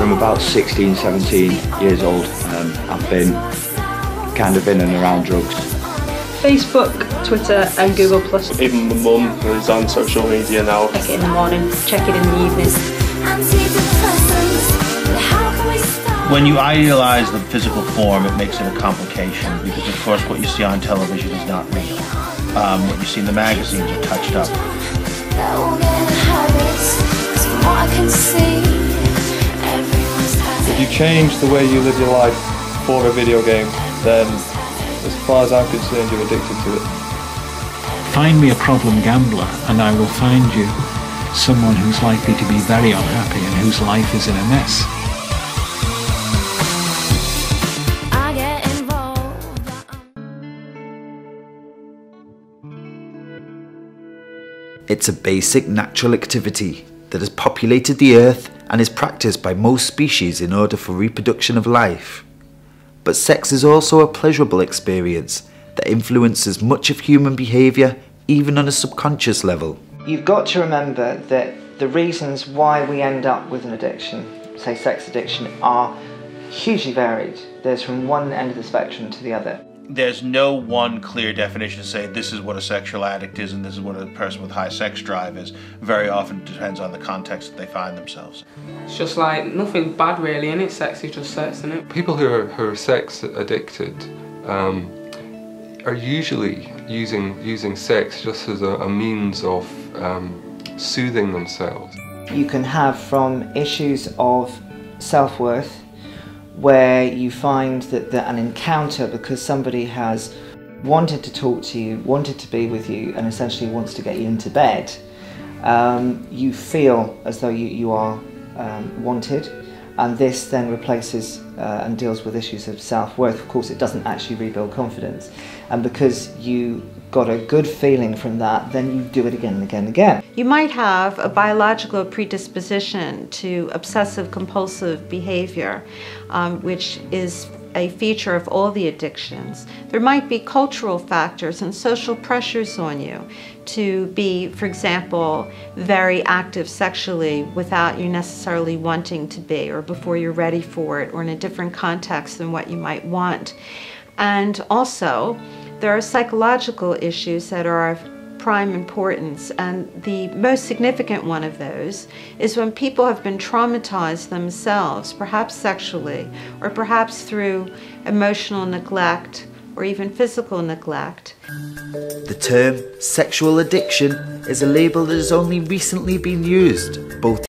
from about 16, 17 years old. I've been kind of in and around drugs. Facebook, Twitter and Google+. Even my mum is on social media now. Check it in the morning, check it in the evening. When you idealize the physical form, it makes it a complication because, of course, what you see on television is not real. What you see in the magazines are touched up. If you change the way you live your life for a video game, then as far as I'm concerned, you're addicted to it. Find me a problem gambler and I will find you someone who's likely to be very unhappy and whose life is in a mess. It's a basic natural activity that has populated the earth and is practiced by most species in order for reproduction of life. But sex is also a pleasurable experience that influences much of human behaviour, even on a subconscious level. You've got to remember that the reasons why we end up with an addiction, say sex addiction, are hugely varied. There's from one end of the spectrum to the other. There's no one clear definition to say this is what a sexual addict is and this is what a person with high sex drive is. Very often it depends on the context that they find themselves. It's just like nothing bad really, and it's sex is just sex, isn't it? People who are sex addicted are usually using sex just as a means of soothing themselves. You can have from issues of self-worth, where you find that an encounter, because somebody has wanted to talk to you, wanted to be with you, and essentially wants to get you into bed, you feel as though you are wanted, and this then replaces and deals with issues of self-worth. Of course, it doesn't actually rebuild confidence, and because you got a good feeling from that, then you do it again and again and again. You might have a biological predisposition to obsessive compulsive behavior, which is a feature of all the addictions. There might be cultural factors and social pressures on you to be, for example, very active sexually without you necessarily wanting to be, or before you're ready for it, or in a different context than what you might want. And also, there are psychological issues that are of prime importance, and the most significant one of those is when people have been traumatized themselves, perhaps sexually, or perhaps through emotional neglect, or even physical neglect. The term sexual addiction is a label that has only recently been used, both